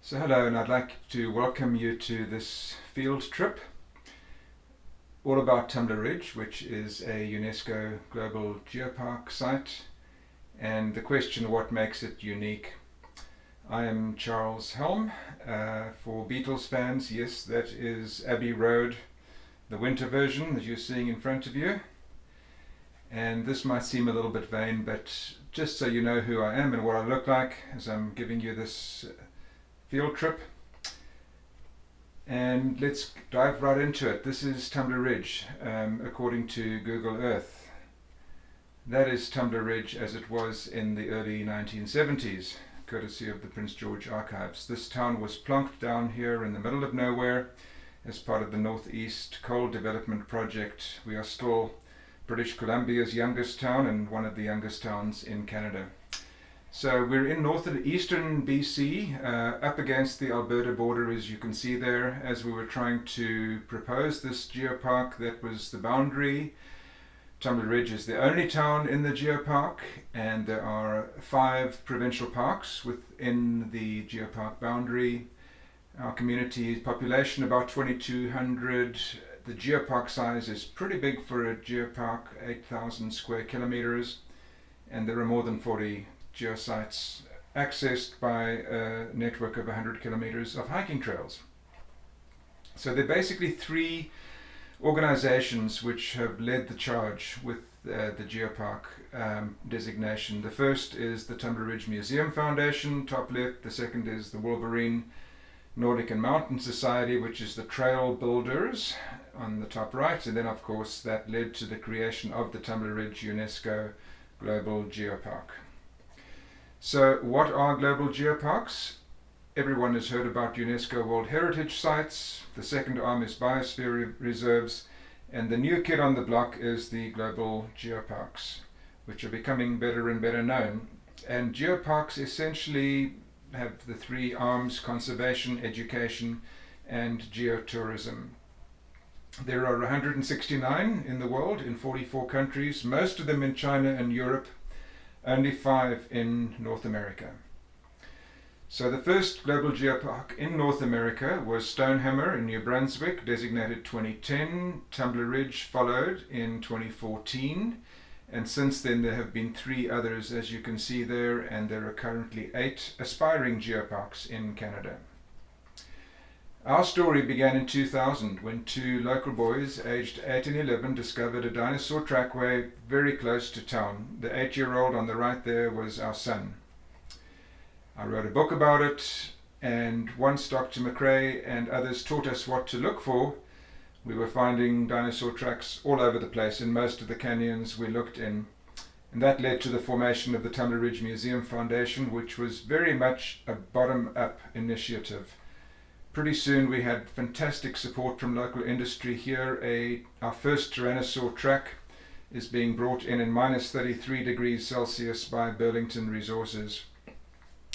So hello, and I'd like to welcome you to this field trip all about Tumbler Ridge, which is a UNESCO Global Geopark site, and the question, what makes it unique? I am Charles Helm. For Beatles fans, yes, that is Abbey Road, the winter version that you're seeing in front of you. And this might seem a little bit vain, but just so you know who I am and what I look like as I'm giving you this field trip. And let's dive right into it. This is Tumbler Ridge, according to Google Earth. That is Tumbler Ridge as it was in the early 1970s, courtesy of the Prince George Archives. This town was plonked down here in the middle of nowhere as part of the Northeast Coal Development Project. We are still British Columbia's youngest town and one of the youngest towns in Canada. So we're in eastern BC, up against the Alberta border, as you can see there, as we were trying to propose this geopark. That was the boundary. Tumbler Ridge is the only town in the geopark, and there are 5 provincial parks within the geopark boundary. Our community population about 2,200. The geopark size is pretty big for a geopark, 8,000 square kilometers, and there are more than 40 geosites accessed by a network of 100 kilometers of hiking trails. So there are basically 3 organizations which have led the charge with the geopark designation. The first is the Tumbler Ridge Museum Foundation, top left. The second is the Wolverine Nordic and Mountain Society, which is the trail builders, on the top right. And then of course that led to the creation of the Tumbler Ridge UNESCO Global Geopark. So what are global geoparks? Everyone has heard about UNESCO World Heritage Sites. The second arm is biosphere reserves, and the new kid on the block is the global geoparks, which are becoming better and better known. And geoparks essentially have the 3 arms: conservation, education, and geotourism. There are 169 in the world in 44 countries, most of them in China and Europe, only 5 in North America. So the first global geopark in North America was Stonehammer in New Brunswick, designated 2010. Tumbler Ridge followed in 2014, and since then there have been 3 others, as you can see there, and there are currently 8 aspiring geoparks in Canada. Our story began in 2000 when 2 local boys aged 8 and 11 discovered a dinosaur trackway very close to town. The 8-year-old on the right there was our son. I wrote a book about it, and once Dr. McRae and others taught us what to look for, we were finding dinosaur tracks all over the place in most of the canyons we looked in. And that led to the formation of the Tumbler Ridge Museum Foundation, which was very much a bottom-up initiative. Pretty soon we had fantastic support from local industry here. Our first Tyrannosaur track is being brought in minus 33 degrees Celsius by Burlington Resources.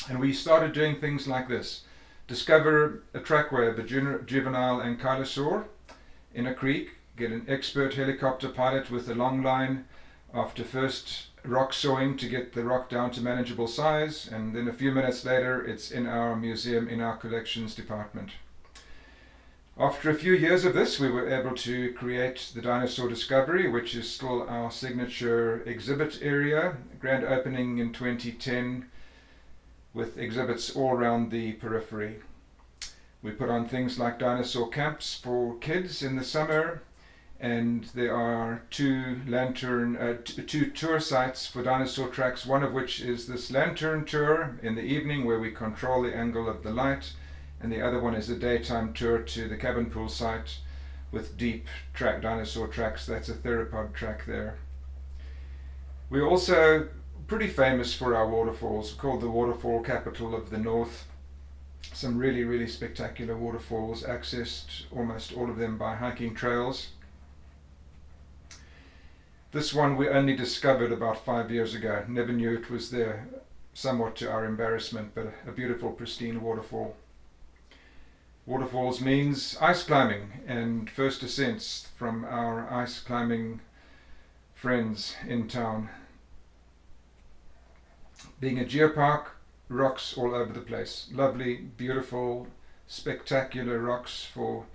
And we started doing things like this. Discover a trackway of a juvenile ankylosaur in a creek, get an expert helicopter pilot with a long line after first rock sawing to get the rock down to manageable size, and then a few minutes later it's in our museum, in our collections department. After a few years of this, we were able to create the Dinosaur Discovery, which is still our signature exhibit area. Grand opening in 2010 with exhibits all around the periphery. We put on things like dinosaur camps for kids in the summer, and there are 2 tour sites for dinosaur tracks, one of which is this lantern tour in the evening where we control the angle of the light, and the other one is a daytime tour to the cabin pool site with deep dinosaur tracks. That's a theropod track there. We're also pretty famous for our waterfalls, called the waterfall capital of the north. Some really, really spectacular waterfalls, accessed almost all of them by hiking trails. This one we only discovered about 5 years ago. Never knew it was there, somewhat to our embarrassment, but a beautiful, pristine waterfall. Waterfalls means ice climbing and first ascents from our ice climbing friends in town. Being a geopark rocks all over the place. Lovely, beautiful, spectacular rocks for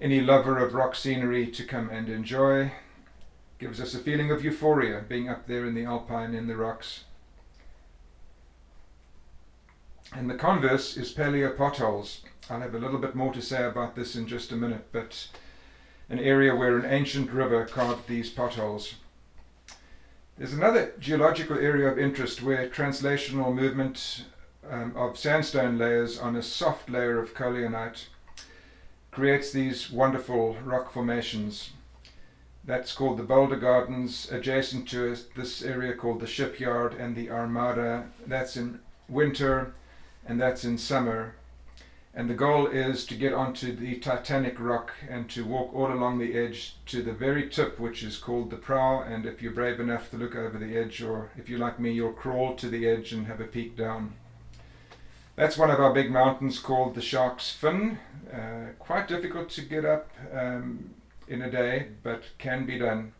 any lover of rock scenery to come and enjoy. Gives us a feeling of euphoria being up there in the Alpine in the rocks. And the converse is paleo potholes. I'll have a little bit more to say about this in just a minute, but an area where an ancient river carved these potholes. There's another geological area of interest where translational movement of sandstone layers on a soft layer of coleonite creates these wonderful rock formations. That's called the Boulder Gardens. Adjacent to it, this area called the Shipyard and the Armada. That's in winter and that's in summer. And the goal is to get onto the Titanic rock and to walk all along the edge to the very tip, which is called the prow. And if you're brave enough to look over the edge, or if you're like me, you'll crawl to the edge and have a peek down. That's one of our big mountains called the Shark's Fin. Quite difficult to get up in a day, but can be done.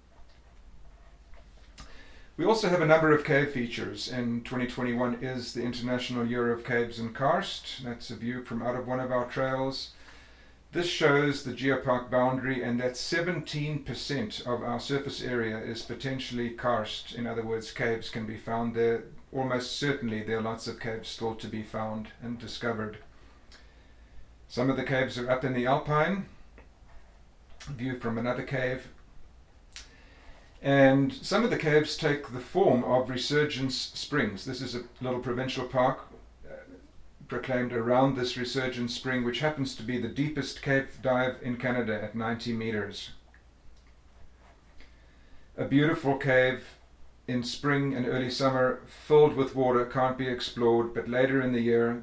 We also have a number of cave features, and 2021 is the International Year of Caves and Karst. That's a view from out of one of our trails. This shows the geopark boundary, and that 17% of our surface area is potentially karst. In other words, caves can be found there. Almost certainly there are lots of caves still to be found and discovered. Some of the caves are up in the Alpine. View from another cave. And some of the caves take the form of Resurgence Springs. This is a little provincial park proclaimed around this Resurgence Spring, which happens to be the deepest cave dive in Canada at 90 meters. A beautiful cave in spring and early summer, filled with water, can't be explored, but later in the year,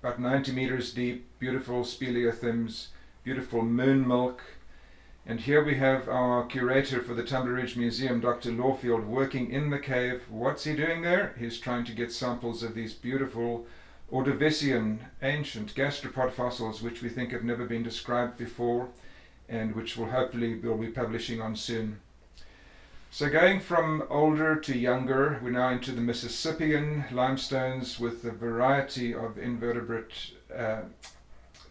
about 90 meters deep, beautiful speleothems, beautiful moon milk. And here we have our curator for the Tumbler Ridge Museum, Dr. Lawfield, working in the cave. What's he doing there? He's trying to get samples of these beautiful Ordovician ancient gastropod fossils, which we think have never been described before, and which we'll be publishing on soon. So going from older to younger, we're now into the Mississippian limestones with a variety of invertebrate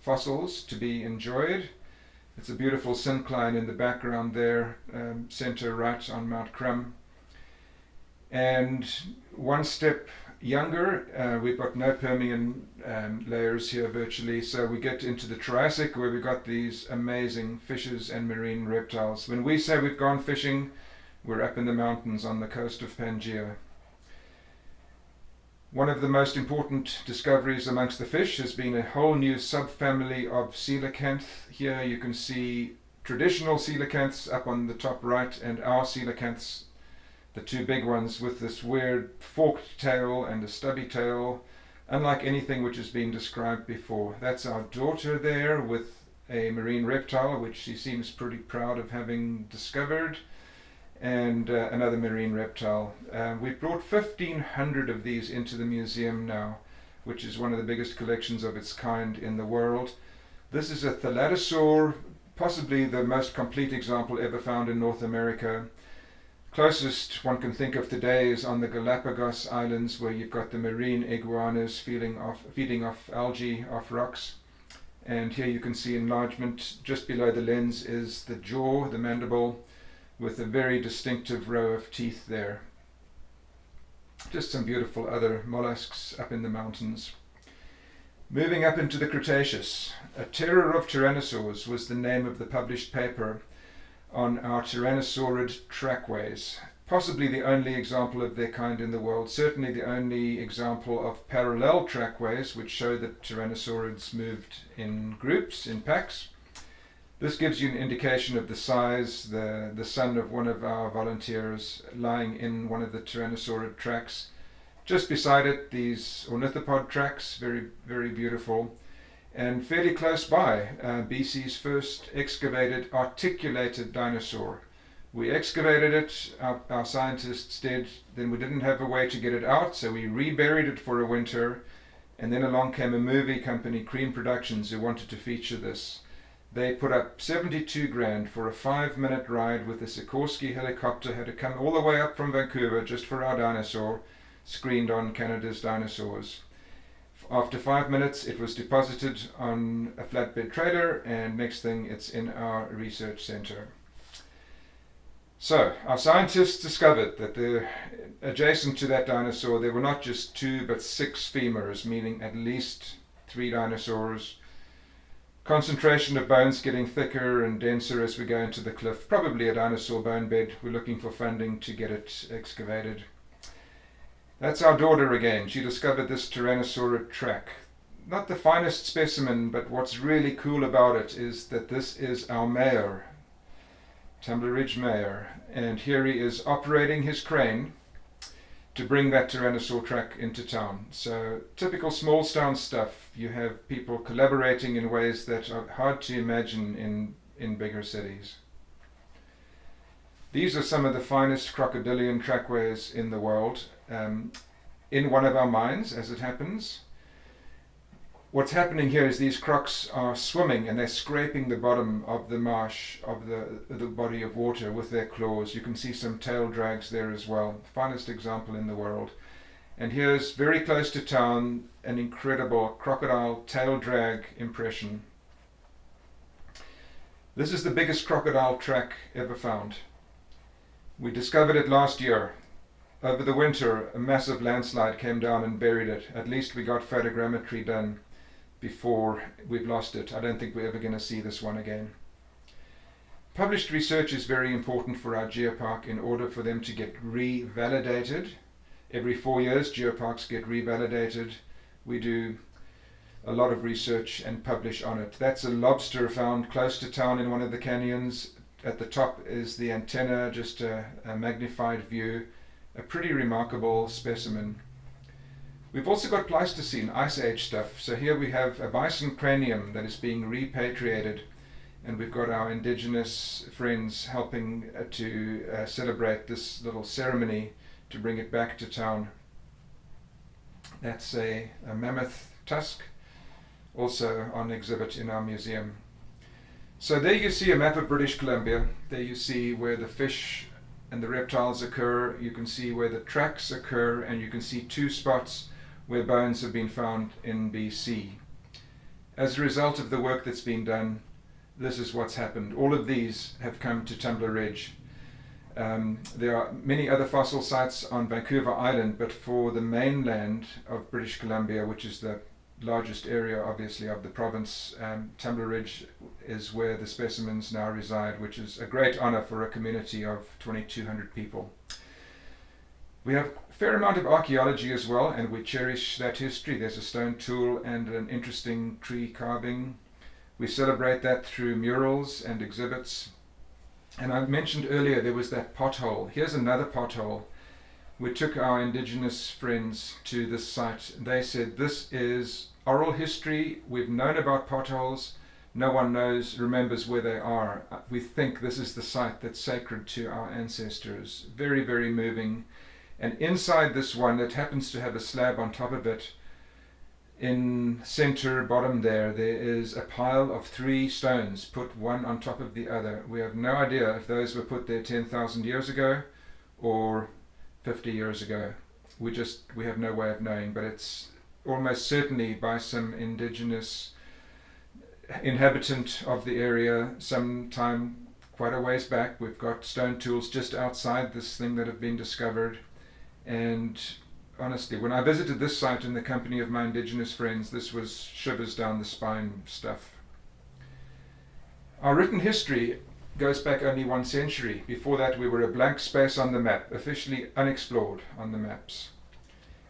fossils to be enjoyed. It's a beautiful syncline in the background there, center right on Mount Crum. And one step younger, we've got no Permian layers here virtually, so we get into the Triassic, where we've got these amazing fishes and marine reptiles. When we say we've gone fishing, we're up in the mountains on the coast of Pangaea. One of the most important discoveries amongst the fish has been a whole new subfamily of coelacanth. Here you can see traditional coelacanths up on the top right, and our coelacanths, the two big ones with this weird forked tail and a stubby tail, unlike anything which has been described before. That's our daughter there with a marine reptile, which she seems pretty proud of having discovered, and another marine reptile. We've brought 1,500 of these into the museum now, which is one of the biggest collections of its kind in the world. This is a Thalattosaur, possibly the most complete example ever found in North America. Closest one can think of today is on the Galapagos Islands, where you've got the marine iguanas feeding off algae off rocks. And here you can see enlargement. Just below the lens is the jaw, the mandible, with a very distinctive row of teeth there. Just some beautiful other mollusks up in the mountains. Moving up into the Cretaceous, A Terror of Tyrannosaurs was the name of the published paper on our tyrannosaurid trackways. Possibly the only example of their kind in the world, certainly the only example of parallel trackways which show that tyrannosaurids moved in groups, in packs. This gives you an indication of the size. The son of one of our volunteers lying in one of the tyrannosaurid tracks. Just beside it, these ornithopod tracks, very, very beautiful. And fairly close by, BC's first excavated articulated dinosaur. We excavated it, our scientists did, then we didn't have a way to get it out, so we reburied it for a winter, and then along came a movie company, Cream Productions, who wanted to feature this. They put up 72 grand for a 5-minute ride with a Sikorsky helicopter, had to come all the way up from Vancouver just for our dinosaur, screened on Canada's dinosaurs. After 5 minutes, it was deposited on a flatbed trailer, and next thing, it's in our research center. So, our scientists discovered that adjacent to that dinosaur, there were not just 2 but 6 femurs, meaning at least 3 dinosaurs. Concentration of bones getting thicker and denser as we go into the cliff. Probably a dinosaur bone bed. We're looking for funding to get it excavated. That's our daughter again. She discovered this Tyrannosaurid track. Not the finest specimen, but what's really cool about it is that this is our mayor, Tumbler Ridge mayor. And here he is operating his crane to bring that Tyrannosaur track into town. So typical small town stuff. You have people collaborating in ways that are hard to imagine in bigger cities. These are some of the finest crocodilian trackways in the world. In one of our mines, as it happens. What's happening here is these crocs are swimming and they're scraping the bottom of the marsh, of the body of water with their claws. You can see some tail drags there as well. Finest example in the world. And here's, very close to town, an incredible crocodile tail drag impression. This is the biggest crocodile track ever found. We discovered it last year. Over the winter, a massive landslide came down and buried it. At least we got photogrammetry done before we've lost it. I don't think we're ever going to see this one again. Published research is very important for our geopark in order for them to get revalidated. Every 4 years, geoparks get revalidated. We do a lot of research and publish on it. That's a lobster found close to town in one of the canyons. At the top is the antenna, just a magnified view. A pretty remarkable specimen. We've also got pleistocene, ice age stuff. So here we have a bison cranium that is being repatriated, and we've got our indigenous friends helping to celebrate this little ceremony to bring it back to town. That's a mammoth tusk, also on exhibit in our museum. So there you see a map of British Columbia. There you see where the fish and the reptiles occur. You can see where the tracks occur, and you can see 2 spots where bones have been found in BC. As a result of the work that's been done, this is what's happened. All of these have come to Tumbler Ridge. There are many other fossil sites on Vancouver Island, but for the mainland of British Columbia, which is the largest area obviously of the province, Tumbler Ridge is where the specimens now reside, which is a great honor for a community of 2,200 people. We have a fair amount of archaeology as well, and we cherish that history. There's a stone tool and an interesting tree carving. We celebrate that through murals and exhibits. And I mentioned earlier there was that pothole. Here's another pothole. We took our indigenous friends to this site. They said, this is oral history. We've known about potholes. No one remembers where they are. We think this is the site that's sacred to our ancestors. Very, very moving. And inside this one, that happens to have a slab on top of it, in center bottom there is a pile of 3 stones put one on top of the other. We have no idea if those were put there 10,000 years ago or 50 years ago. We have no way of knowing, but it's almost certainly by some indigenous inhabitant of the area sometime quite a ways back. We've got stone tools just outside this thing that have been discovered, and honestly, when I visited this site in the company of my indigenous friends, this was shivers down the spine stuff. Our written history goes back only 1 century. Before that, we were a blank space on the map, officially unexplored on the maps.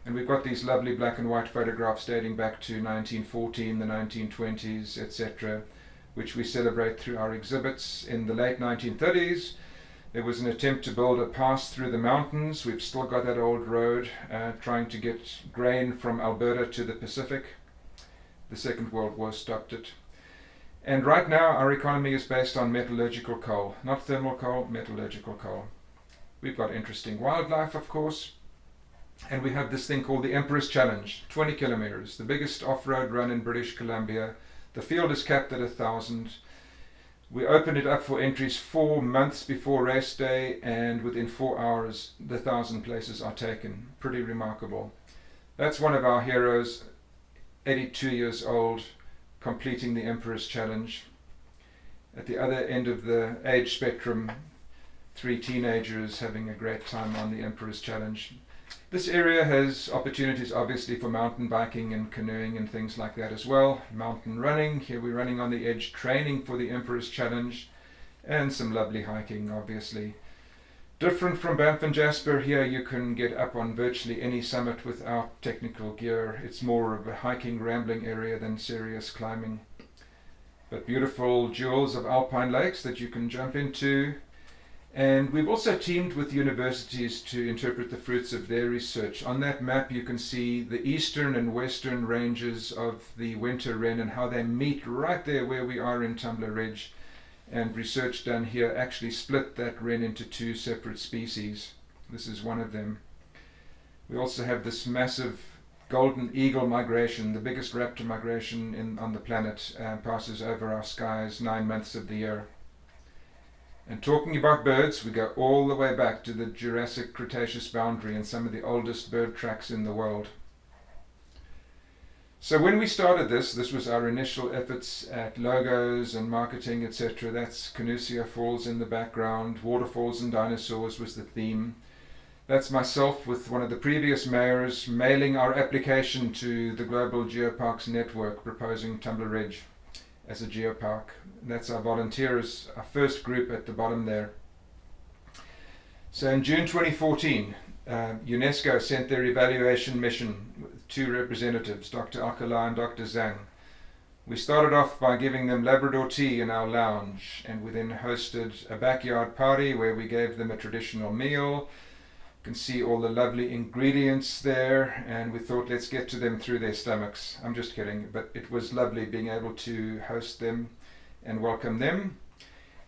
And we've got these lovely black and white photographs dating back to 1914, the 1920s, etc., which we celebrate through our exhibits. In the late 1930s, there was an attempt to build a pass through the mountains. We've still got that old road trying to get grain from Alberta to the Pacific. The Second World War stopped it. And right now our economy is based on metallurgical coal, not thermal coal, metallurgical coal. We've got interesting wildlife, of course, and we have this thing called the Emperor's Challenge, 20 kilometers, the biggest off-road run in British Columbia. The field is capped at 1,000. We opened it up for entries 4 months before race day, and within 4 hours the 1,000 places are taken. Pretty remarkable. That's one of our heroes. 82 years old, completing the Emperor's Challenge. At the other end of the age spectrum, 3 teenagers having a great time on the Emperor's Challenge. This area has opportunities obviously for mountain biking and canoeing and things like that as well. Mountain running, here we're running on the edge training for the Emperor's Challenge, and some lovely hiking obviously. Different from Banff and Jasper, here you can get up on virtually any summit without technical gear. It's more of a hiking, rambling area than serious climbing. But beautiful jewels of alpine lakes that you can jump into. And we've also teamed with universities to interpret the fruits of their research. On that map you can see the eastern and western ranges of the winter wren and how they meet right there where we are in Tumbler Ridge. And research done here actually split that wren into 2 separate species. This is one of them. We also have this massive golden eagle migration, the biggest raptor migration on the planet, passes over our skies 9 months of the year. And talking about birds, we go all the way back to the Jurassic Cretaceous boundary and some of the oldest bird tracks in the world. So when we started this was our initial efforts at logos and marketing, etc. That's Canusia Falls in the background, waterfalls and dinosaurs was the theme. That's myself with one of the previous mayors mailing our application to the Global Geoparks network proposing Tumbler Ridge as a geopark. That's our volunteers, our first group at the bottom there. So in June 2014, UNESCO sent their evaluation mission with 2 representatives, Dr. Alcala and Dr. Zhang. We started off by giving them Labrador tea in our lounge, and we then hosted a backyard party where we gave them a traditional meal. You can see all the lovely ingredients there, and we thought let's get to them through their stomachs. I'm just kidding, but it was lovely being able to host them and welcome them.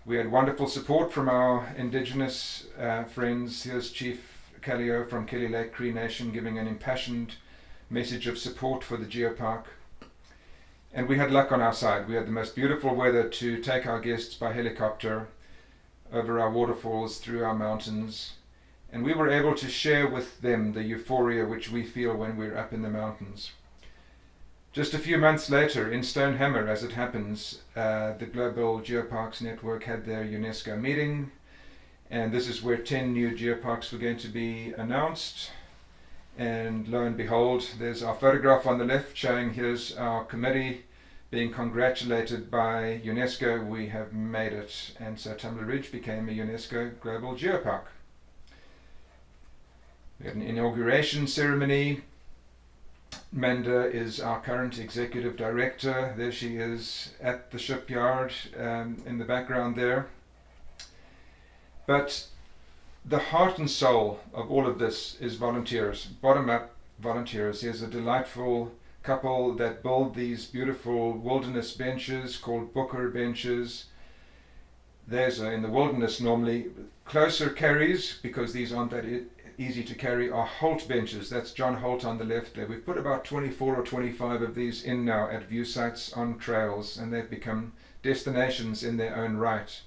We had wonderful support from our indigenous friends. Here's Chief Callio from Kelly Lake Cree Nation giving an impassioned message of support for the geopark. And we had luck on our side. We had the most beautiful weather to take our guests by helicopter over our waterfalls, through our mountains, and we were able to share with them the euphoria which we feel when we're up in the mountains. Just a few months later, in Stonehammer, as it happens, the Global Geoparks Network had their UNESCO meeting, and this is where 10 new geoparks were going to be announced. And lo and behold, there's our photograph on the left showing here's our committee being congratulated by UNESCO. We have made it, and so Tumbler Ridge became a UNESCO Global Geopark. We had an inauguration ceremony. Manda is our current executive director. There she is at the shipyard in the background there. But the heart and soul of all of this is volunteers, bottom-up volunteers. There's a delightful couple that build these beautiful wilderness benches called Booker benches. There's in the wilderness normally closer carries, because these aren't that easy to carry, are Holt benches. That's John Holt on the left there. We've put about 24 or 25 of these in now at view sites on trails, and they've become destinations in their own right.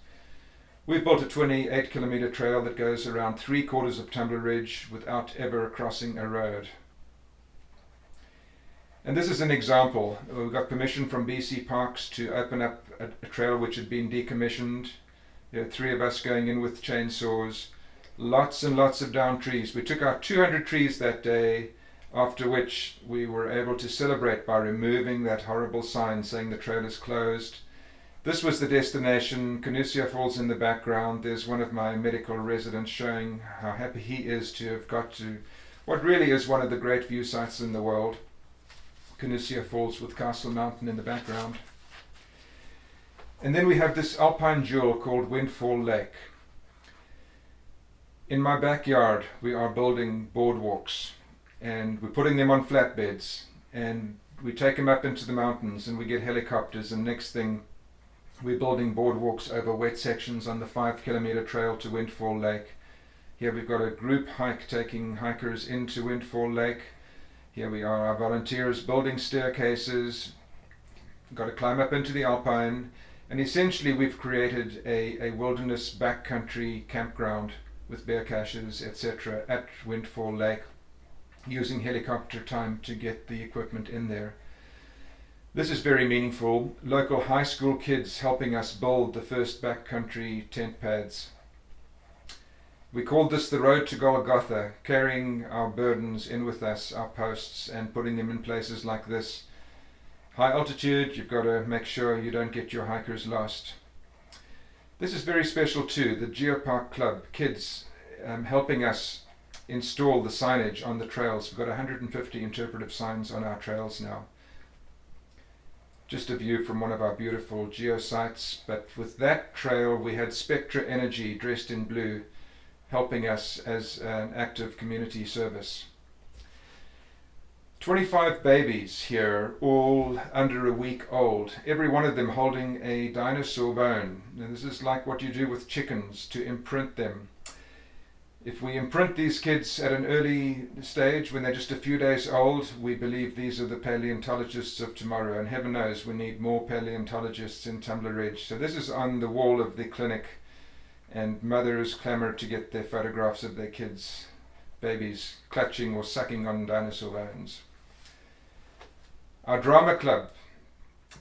We've built a 28-kilometer trail that goes around 3/4 of Tumbler Ridge without ever crossing a road. And this is an example. We got permission from BC Parks to open up a trail which had been decommissioned. There were 3 of us going in with chainsaws. Lots and lots of down trees. We took out 200 trees that day, after which we were able to celebrate by removing that horrible sign saying the trail is closed. This was the destination. Canusia Falls in the background. There's one of my medical residents showing how happy he is to have got to what really is one of the great view sites in the world. Canusia Falls with Castle Mountain in the background. And then we have this alpine jewel called Windfall Lake. In my backyard we are building boardwalks, and we're putting them on flatbeds, and we take them up into the mountains, and we get helicopters, and next thing we're building boardwalks over wet sections on the 5-kilometer trail to Windfall Lake. Here we've got a group hike taking hikers into Windfall Lake. Here we are, our volunteers building staircases. We've got to climb up into the alpine, and essentially we've created a wilderness backcountry campground with bear caches, etc. at Windfall Lake, using helicopter time to get the equipment in there. This is very meaningful. Local high school kids helping us build the first backcountry tent pads. We called this the road to Golgotha, carrying our burdens in with us, our posts, and putting them in places like this. High altitude, you've got to make sure you don't get your hikers lost. This is very special too, the Geopark Club, kids helping us install the signage on the trails. We've got 150 interpretive signs on our trails now. Just a view from one of our beautiful geosites, but with that trail we had Spectra Energy dressed in blue helping us as an active community service. 25 babies here, all under a week old, every one of them holding a dinosaur bone. Now, this is like what you do with chickens to imprint them. If we imprint these kids at an early stage, when they're just a few days old, we believe these are the paleontologists of tomorrow, and heaven knows we need more paleontologists in Tumbler Ridge. So this is on the wall of the clinic, and mothers clamour to get their photographs of their kids, babies, clutching or sucking on dinosaur bones. Our drama club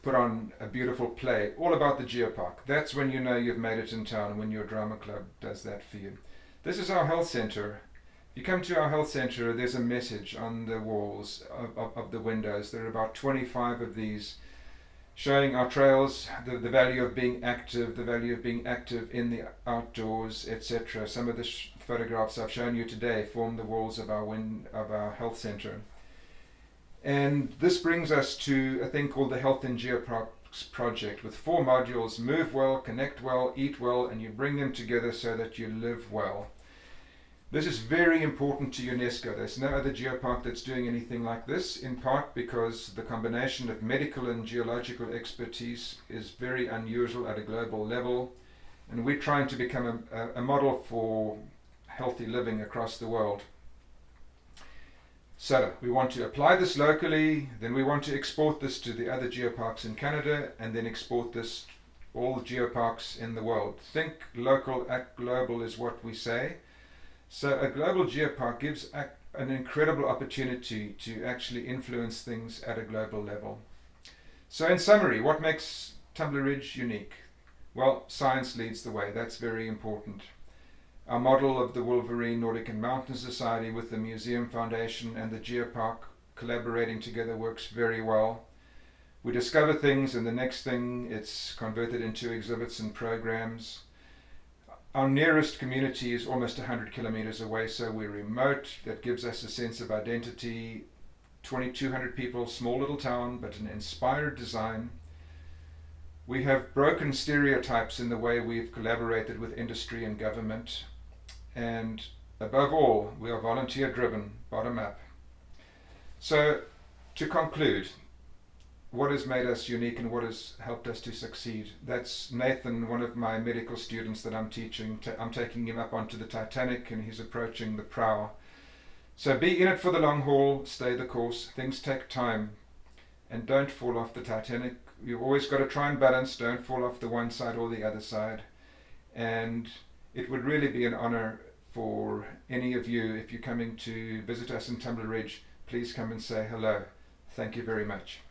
put on a beautiful play all about the geopark. That's when you know you've made it in town, when your drama club does that for you. This is our health centre. You come to our health centre, there's a message on the walls of the windows. There are about 25 of these showing our trails, the value of being active, the value of being active in the outdoors, etc. Some of the photographs I've shown you today form the walls of our health centre. And this brings us to a thing called the Health in Geoparks project, with 4 modules: move well, connect well, eat well, and you bring them together so that you live well. This is very important to UNESCO. There's no other geopark that's doing anything like this, in part because the combination of medical and geological expertise is very unusual at a global level, and we're trying to become a model for healthy living across the world. So we want to apply this locally, then we want to export this to the other geoparks in Canada, and then export this all geoparks in the world. Think local, act global is what we say. So a global geopark gives an incredible opportunity to actually influence things at a global level. So in summary, what makes Tumbler Ridge unique? Well, science leads the way. That's very important. Our model of the Wolverine Nordic and Mountain Society with the Museum Foundation and the Geopark collaborating together works very well. We discover things, and the next thing it's converted into exhibits and programs. Our nearest community is almost 100 kilometers away, so we're remote. That gives us a sense of identity. 2,200 people, small little town, but an inspired design. We have broken stereotypes in the way we've collaborated with industry and government. And above all, we are volunteer driven, bottom up. So to conclude, what has made us unique and what has helped us to succeed? That's Nathan, one of my medical students that I'm teaching. I'm taking him up onto the Titanic and he's approaching the prow. So be in it for the long haul, stay the course. Things take time, and don't fall off the Titanic. You've always got to try and balance. Don't fall off the one side or the other side. And it would really be an honor for any of you, if you're coming to visit us in Tumbler Ridge, please come and say hello. Thank you very much.